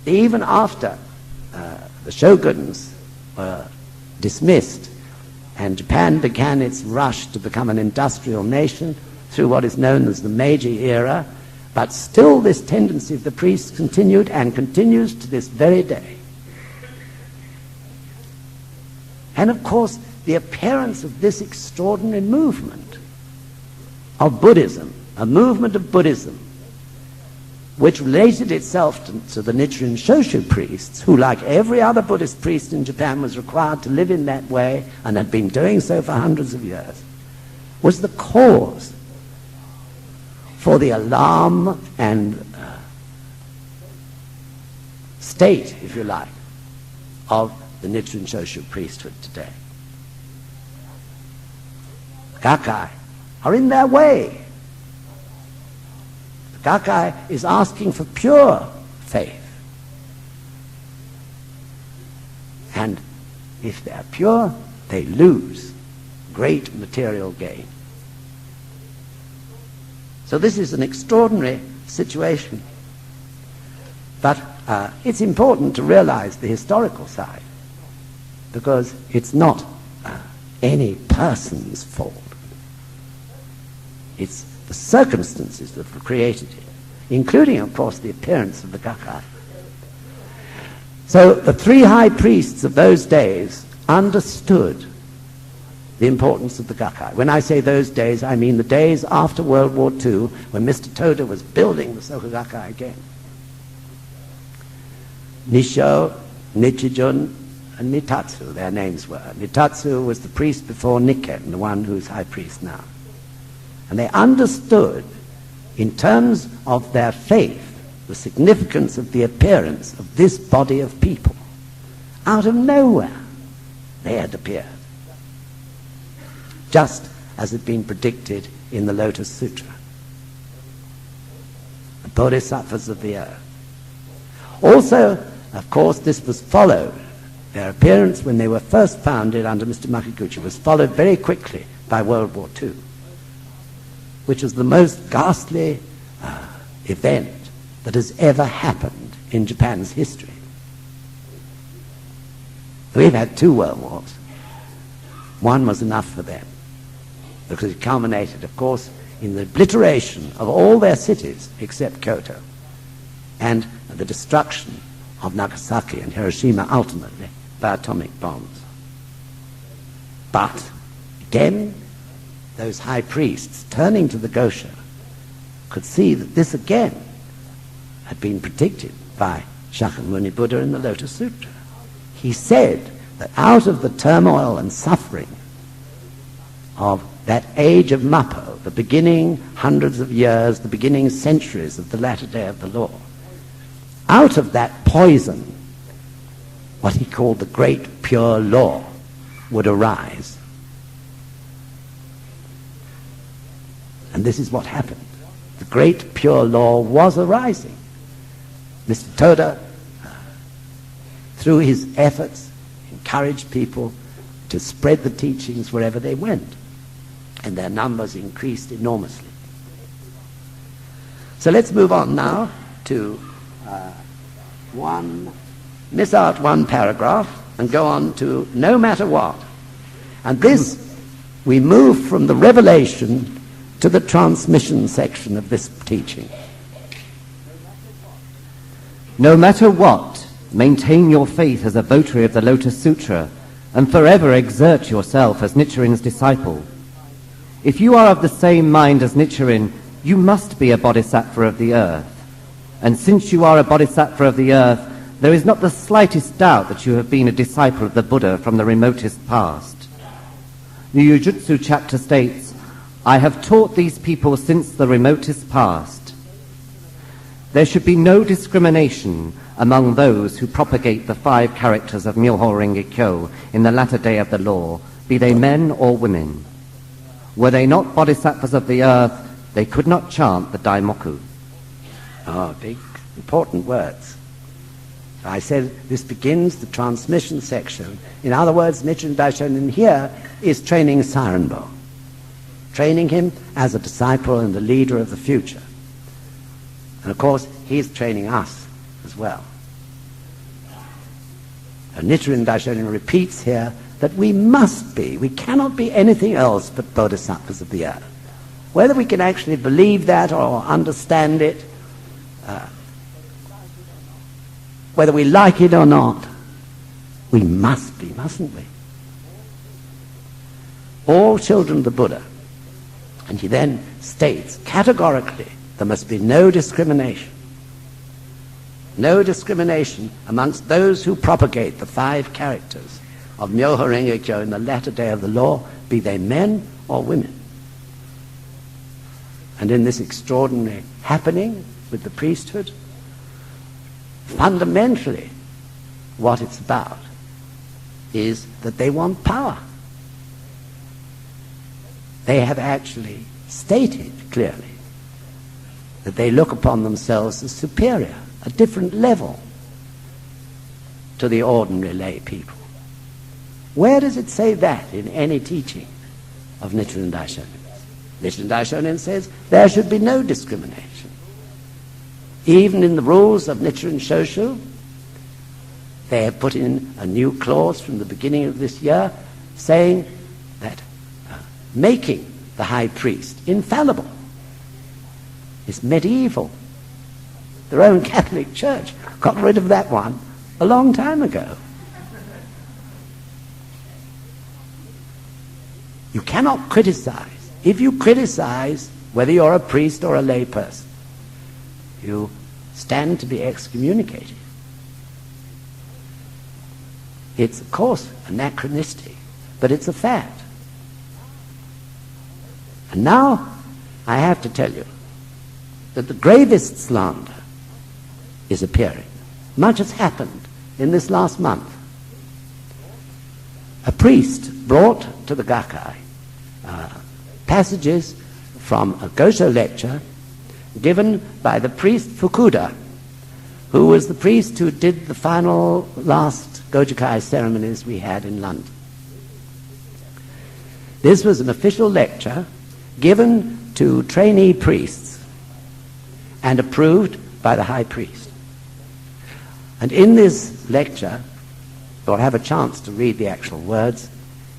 even after the shoguns were dismissed and Japan began its rush to become an industrial nation through what is known as the Meiji era, but still this tendency of the priests continued and continues to this very day. And of course, the appearance of this extraordinary movement of Buddhism, a movement of Buddhism, which related itself to the Nichiren Shoshu priests, who, like every other Buddhist priest in Japan, was required to live in that way and had been doing so for hundreds of years, was the cause for the alarm and state, if you like, of the Nichiren Shoshu priesthood today. Gakkai are in their way. The Gakkai is asking for pure faith. And if they are pure, they lose great material gain. So this is an extraordinary situation. But it's important to realize the historical side, because it's not any person's fault. It's the circumstances that have created it, including, of course, the appearance of the Gakkai. So the three high priests of those days understood the importance of the Gakkai. When I say those days, I mean the days after World War II, when Mr. Toda was building the Soka Gakkai again. Nisho, Nichijun, and Nitatsu, their names were. Nitatsu was the priest before Nikken, the one who's high priest now. And they understood, in terms of their faith, the significance of the appearance of this body of people. Out of nowhere, they had appeared, just as had been predicted in the Lotus Sutra. The Bodhisattvas of the earth. Also, of course, this was followed. Their appearance when they were first founded under Mr. Makiguchi was followed very quickly by World War II, which was the most ghastly event that has ever happened in Japan's history. We've had 2 world wars. One was enough for them, because it culminated, of course, in the obliteration of all their cities except Kyoto, and the destruction of Nagasaki and Hiroshima ultimately by atomic bombs. But again, those high priests, turning to the Gosho, could see that this again had been predicted by Shakyamuni Buddha in the Lotus Sutra. He said that out of the turmoil and suffering of that age of Mappo, the beginning hundreds of years, the beginning centuries of the latter day of the law, out of that poison, what he called the great pure law would arise. And this is what happened. The great pure law was arising. Mr. Toda, through his efforts, encouraged people to spread the teachings wherever they went, and their numbers increased enormously. So let's move on now to miss out one paragraph and go on to no matter what. And this, we move from the revelation to the transmission section of this teaching. No matter what, maintain your faith as a votary of the Lotus Sutra, and forever exert yourself as Nichiren's disciple. If you are of the same mind as Nichiren, you must be a bodhisattva of the earth. And since you are a bodhisattva of the earth, there is not the slightest doubt that you have been a disciple of the Buddha from the remotest past. The Yujutsu chapter states, I have taught these people since the remotest past. There should be no discrimination among those who propagate the 5 characters of Myoho Renge Kyo in the latter day of the law, be they men or women. Were they not bodhisattvas of the earth, they could not chant the Daimoku. Big, important words. I said this begins the transmission section. In other words, Nichiren Daishonin here is training Sarenbo, training him as a disciple and the leader of the future. And of course, he's training us as well. Nichiren Daishonin repeats here that we must be, we cannot be anything else but bodhisattvas of the earth. Whether we can actually believe that or understand it, whether we like it or not, we must be, mustn't we? All children of the Buddha. And he then states categorically there must be no discrimination. No discrimination amongst those who propagate the 5 characters of Myoho Renge Kyo in the latter day of the law, be they men or women. And in this extraordinary happening with the priesthood, fundamentally what it's about is that they want power. They have actually stated clearly that they look upon themselves as superior, a different level to the ordinary lay people. Where does it say that in any teaching of Nichiren Daishonin? Nichiren Daishonin says there should be no discrimination. Even in the rules of Nichiren Shoshu, they have put in a new clause from the beginning of this year saying that making the high priest infallible is medieval. Their own Catholic Church got rid of that one a long time ago. You cannot criticize. If you criticize, whether you're a priest or a lay person, you stand to be excommunicated. It's, of course, anachronistic, but it's a fact. And now I have to tell you that the gravest slander is appearing. Much has happened in this last month. A priest brought to the Gakkai passages from a Gosho lecture given by the priest Fukuda, who was the priest who did the final last Gojukai ceremonies we had in London. This was an official lecture given to trainee priests and approved by the high priest. And in this lecture, you'll have a chance to read the actual words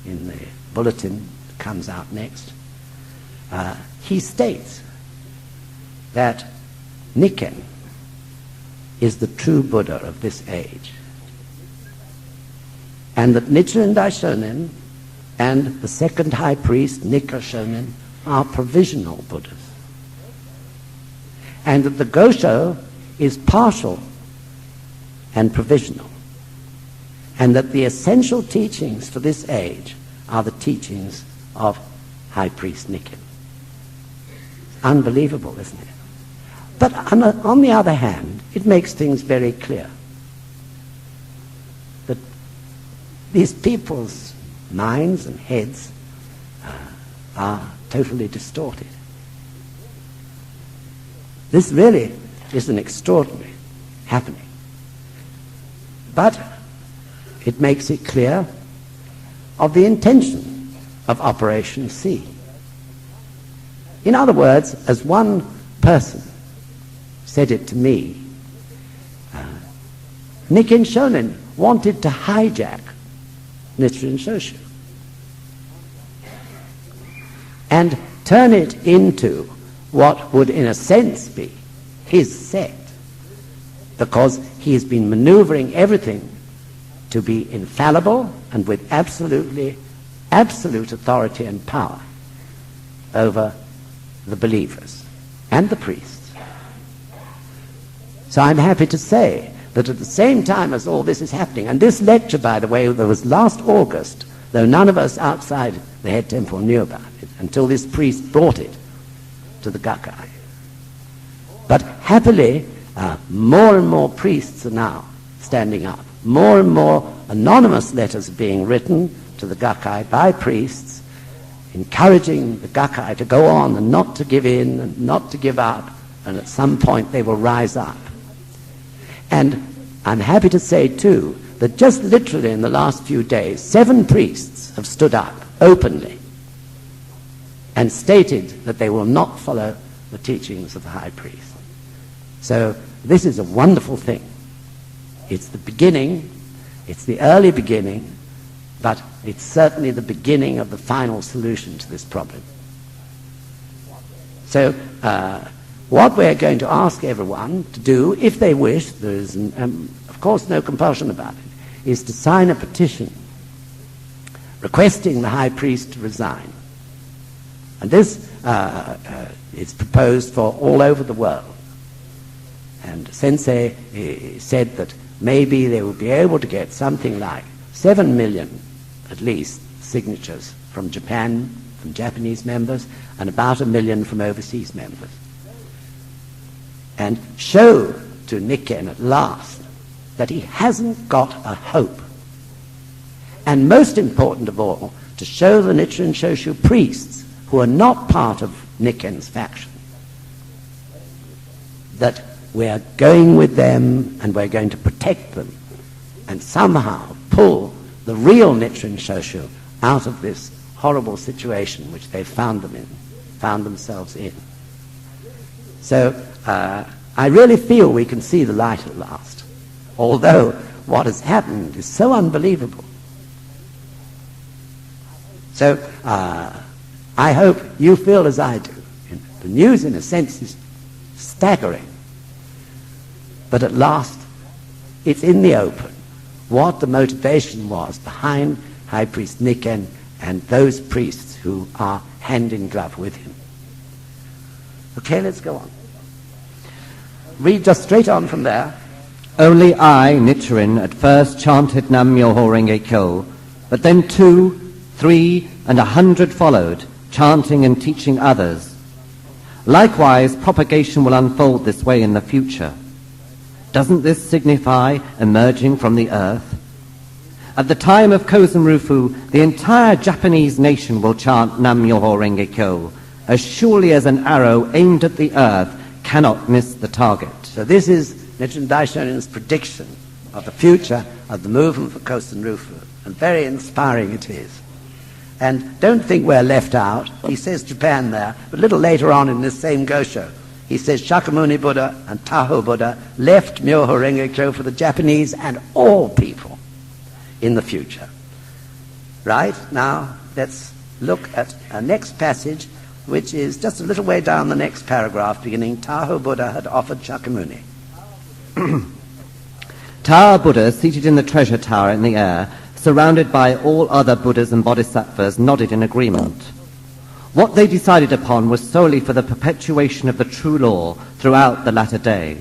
in the bulletin that comes out next. He states that Nikken is the true Buddha of this age, and that Nichiren Daishonin and the second high priest, Nikko Shonin, are provisional Buddhas, and that the Gosho is partial and provisional, and that the essential teachings for this age are the teachings of High Priest Nikken. Unbelievable, isn't it? But on the other hand, it makes things very clear that these people's minds and heads are totally distorted. This really is an extraordinary happening. But it makes it clear of the intention of Operation C. In other words, as one person said it to me, Nikken Shonin wanted to hijack Nichiren Shoshu and turn it into what would in a sense be his sect, because he has been maneuvering everything to be infallible and with absolute authority and power over the believers and the priests. So I'm happy to say that at the same time as all this is happening, and this lecture, by the way, that was last August, though none of us outside the head temple knew about it until this priest brought it to the Gakkai. But happily, more and more priests are now standing up. More and more anonymous letters are being written to the Gakkai by priests, encouraging the Gakkai to go on and not to give in and not to give up, and at some point they will rise up. And I'm happy to say, too, that just literally in the last few days, 7 priests have stood up openly and stated that they will not follow the teachings of the high priest. So this is a wonderful thing. It's the beginning, It's the early beginning, but it's certainly the beginning of the final solution to this problem. So what we're going to ask everyone to do, if they wish, there is, of course, no compulsion about it, is to sign a petition requesting the high priest to resign. And this is proposed for all over the world. And Sensei said that maybe they will be able to get something like 7 million, at least, signatures from Japan, from Japanese members, and about 1 million from overseas members. And show to Nikken at last that he hasn't got a hope. And most important of all, to show the Nichiren Shoshu priests who are not part of Nikken's faction that we're going with them and we're going to protect them and somehow pull the real Nichiren Shoshu out of this horrible situation which they found themselves in. So I really feel we can see the light at last, although what has happened is so unbelievable. So I hope you feel as I do. The news, in a sense, is staggering. But at last, it's in the open what the motivation was behind High Priest Nikken and those priests who are hand in glove with him. Okay, let's go on. Read just straight on from there. Only I, Nichiren, at first chanted Nam Myoho Renge Kyo, but then 2, 3, and 100 followed, chanting and teaching others. Likewise, propagation will unfold this way in the future. Doesn't this signify emerging from the earth? At the time of Kozen Rufu, the entire Japanese nation will chant Nam Myoho Renge Kyo, as surely as an arrow aimed at the earth cannot miss the target. So this is Nichiren Daishonin's prediction of the future of the movement for Kozen Rufu, and very inspiring it is. And don't think we're left out. He says Japan there, but a little later on in this same Gosho, he says Shakyamuni Buddha and Taho Buddha left Myoho Renge Kyo for the Japanese and all people in the future. Right? Now, let's look at our next passage, which is just a little way down the next paragraph, beginning, Taho Buddha had offered Shakyamuni. Taho Buddha, seated in the treasure tower in the air, surrounded by all other Buddhas and Bodhisattvas, nodded in agreement. What they decided upon was solely for the perpetuation of the true law throughout the latter day.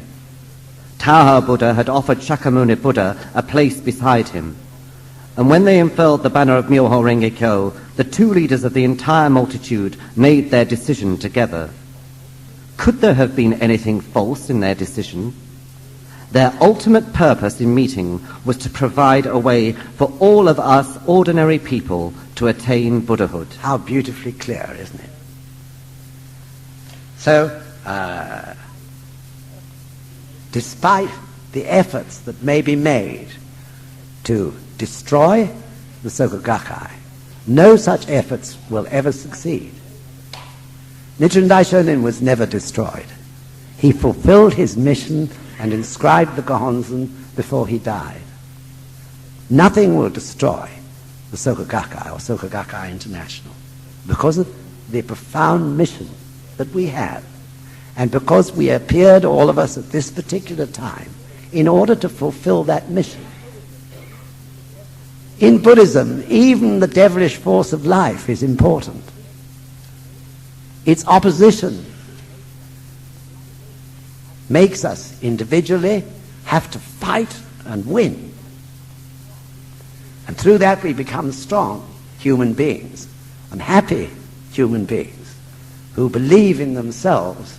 Taho Buddha had offered Shakyamuni Buddha a place beside him, and when they unfurled the banner of Myoho Renge Kyo, the 2 leaders of the entire multitude made their decision together. Could there have been anything false in their decision? Their ultimate purpose in meeting was to provide a way for all of us ordinary people to attain Buddhahood. How beautifully clear, isn't it? So, despite the efforts that may be made to destroy the Soka Gakkai, no such efforts will ever succeed. Nichiren Daishonin was never destroyed. He fulfilled his mission and inscribed the Gohonzon before he died. Nothing will destroy the Soka Gakkai or Soka Gakkai International because of the profound mission that we have, and because we appeared, all of us, at this particular time in order to fulfill that mission. In Buddhism, even the devilish force of life is important. Its opposition makes us individually have to fight and win. And through that we become strong human beings and happy human beings who believe in themselves.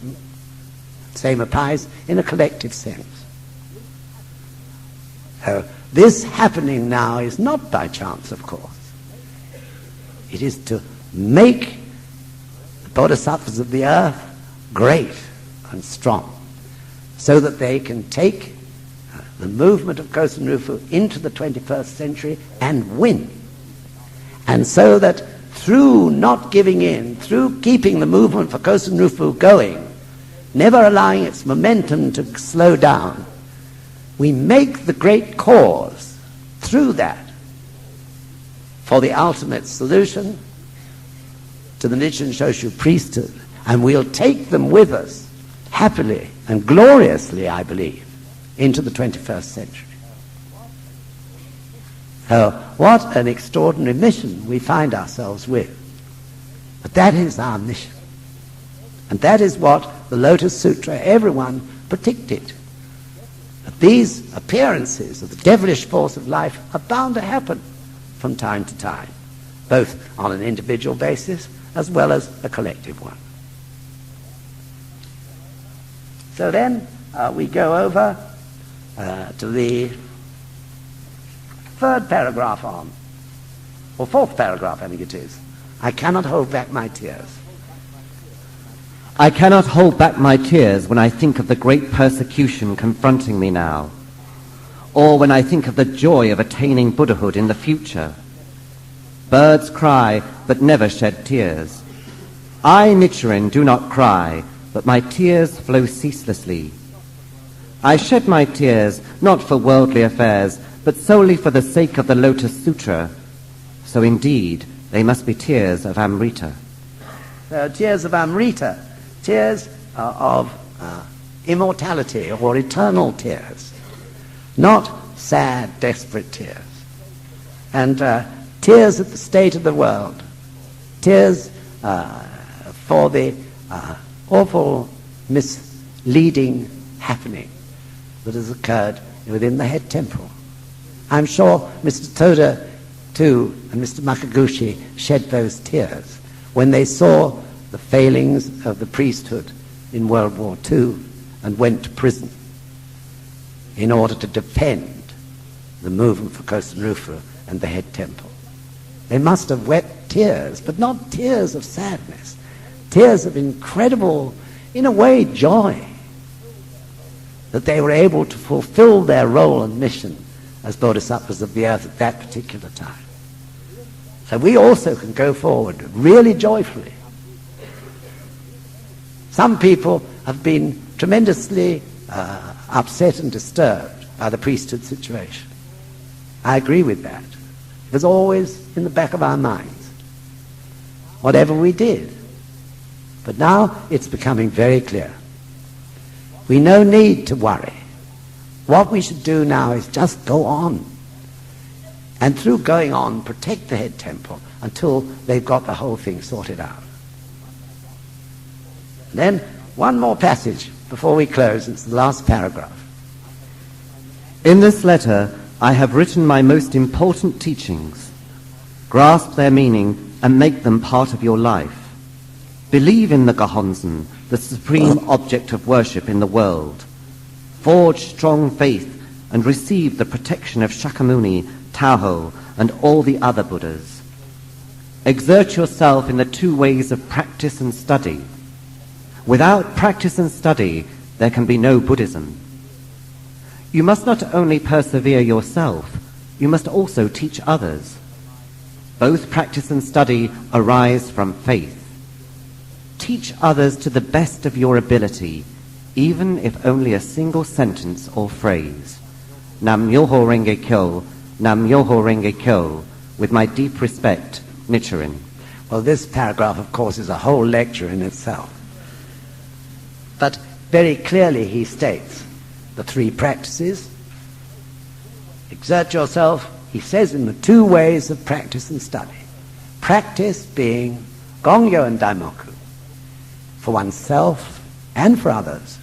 Same applies in a collective sense. So this happening now is not by chance, of course. It is to make the bodhisattvas of the earth great and strong, so that they can take the movement of Kozen Rufu into the 21st century and win. And so that through not giving in, through keeping the movement for Kozen Rufu going, never allowing its momentum to slow down, we make the great cause through that for the ultimate solution to the Nichiren Shoshu priesthood, and we'll take them with us happily and gloriously, I believe, into the 21st century. So what an extraordinary mission we find ourselves with. But that is our mission. And that is what the Lotus Sutra, everyone predicted. That these appearances of the devilish force of life are bound to happen from time to time, both on an individual basis as well as a collective one. So then we go over to the third paragraph on, or fourth paragraph, I think it is. I cannot hold back my tears. I cannot hold back my tears when I think of the great persecution confronting me now, or when I think of the joy of attaining Buddhahood in the future. Birds cry, but never shed tears. I, Nichiren, do not cry, but my tears flow ceaselessly. I shed my tears not for worldly affairs, but solely for the sake of the Lotus Sutra. So indeed, they must be tears of Amrita. Tears of Amrita, tears of immortality or eternal tears, not sad, desperate tears. And tears at the state of the world, tears for the awful misleading happening that has occurred within the head temple. I'm sure Mr. Toda, too, and Mr. Makaguchi shed those tears when they saw the failings of the priesthood in World War II and went to prison in order to defend the movement for Kosen Rufu and the head temple. They must have wept tears, but not tears of sadness, tears of incredible, in a way, joy that they were able to fulfill their role and mission as bodhisattvas of the earth at that particular time. So we also can go forward really joyfully. Some people have been tremendously upset and disturbed by the priesthood situation. I agree with that. It was always in the back of our minds, whatever we did. But now it's becoming very clear. We no need to worry. What we should do now is just go on. And through going on, protect the head temple until they've got the whole thing sorted out. Then one more passage before we close. It's the last paragraph. In this letter, I have written my most important teachings. Grasp their meaning and make them part of your life. Believe in the Gohonzon, the supreme object of worship in the world. Forge strong faith and receive the protection of Shakyamuni, Taoho, and all the other Buddhas. Exert yourself in the two ways of practice and study. Without practice and study, there can be no Buddhism. You must not only persevere yourself, you must also teach others. Both practice and study arise from faith. Teach others to the best of your ability, even if only a single sentence or phrase. Nam Myoho Renge Kyo, Nam Myoho Renge Kyo, with my deep respect, Nichiren. Well, this paragraph, of course, is a whole lecture in itself. But very clearly he states the three practices. Exert yourself, he says, in the two ways of practice and study. Practice being Gongyo and Daimoku, for oneself and for others.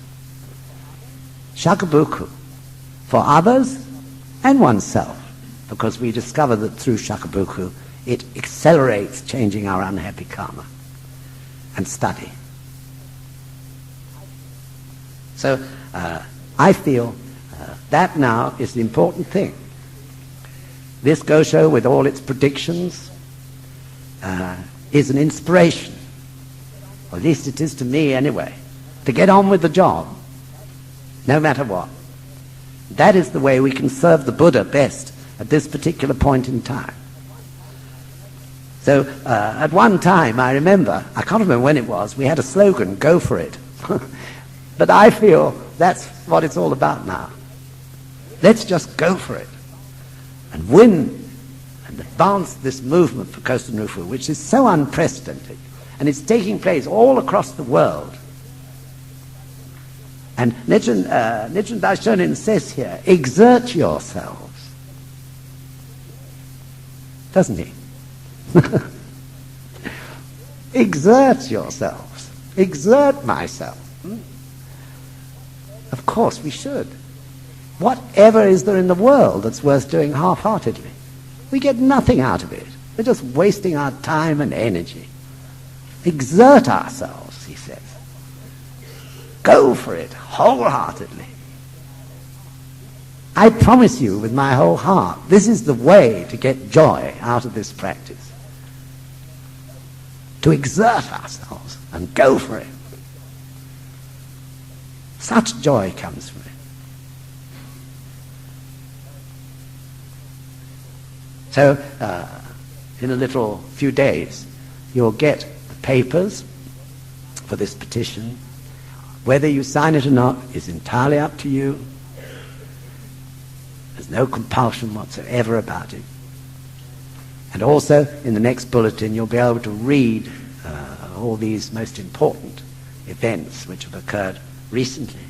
Shakabuku, for others and oneself, because we discover that through Shakabuku it accelerates changing our unhappy karma. And study. So I feel that now is the important thing. This Gosho, with all its predictions, is an inspiration, or at least it is to me anyway, to get on with the job, no matter what. That is the way we can serve the Buddha best at this particular point in time. So at one time, I remember, I can't remember when it was, we had a slogan, go for it. But I feel that's what it's all about now. Let's just go for it. and win and advance this movement for Kosten Rufu, which is so unprecedented, and it's taking place all across the world. And Nichiren Daishonin says here, exert yourselves, doesn't he? Exert yourselves. Exert myself. Of course we should. Whatever is there in the world that's worth doing half-heartedly? We get nothing out of it. We're just wasting our time and energy. Exert ourselves, he says. Go for it wholeheartedly. I promise you with my whole heart, this is the way to get joy out of this practice. To exert ourselves and go for it. Such joy comes from it. So, in a little few days, you'll get the papers for this petition. Whether you sign it or not is entirely up to you. There's no compulsion whatsoever about it. And also, in the next bulletin, you'll be able to read all these most important events which have occurred recently.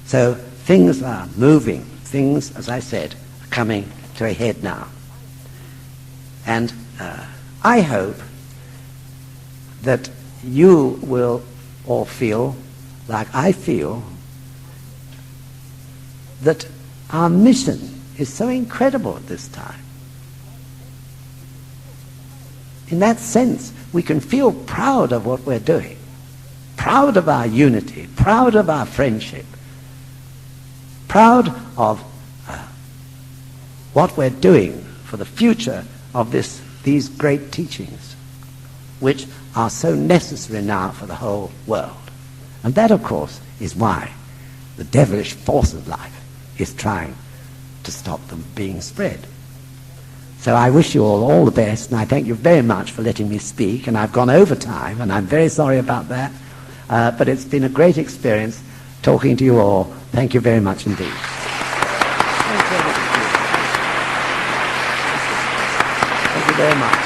So things are moving. Things, as I said, are coming to a head now. And I hope that you will all feel, like I feel, that our mission is so incredible at this time. In that sense, we can feel proud of what we're doing, proud of our unity, proud of our friendship, proud of what we're doing for the future of these great teachings, which are so necessary now for the whole world. And that, of course, is why the devilish force of life is trying to stop them being spread. So I wish you all the best, and I thank you very much for letting me speak, and I've gone over time, and I'm very sorry about that, but it's been a great experience talking to you all. Thank you very much indeed. Thank you very much. Thank you very much.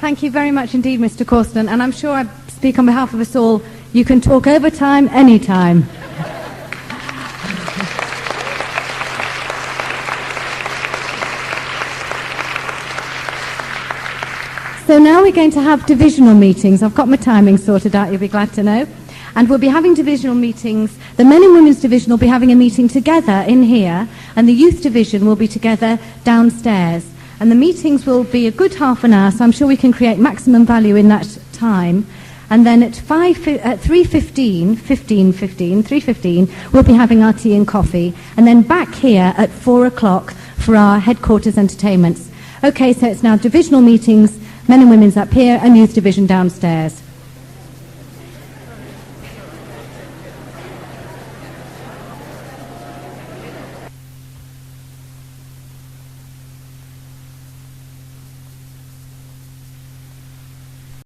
Thank you very much indeed, Mr. Corsten, and I'm sure I speak on behalf of us all. You can talk overtime anytime. So now we're going to have divisional meetings. I've got my timing sorted out, you'll be glad to know. And we'll be having divisional meetings. The men and women's division will be having a meeting together in here, and the youth division will be together downstairs. And the meetings will be a good half an hour, so I'm sure we can create maximum value in that time. And then at 3:15, we'll be having our tea and coffee. And then back here at 4 o'clock for our headquarters entertainments. Okay, so it's now divisional meetings, men and women's up here, and youth division downstairs.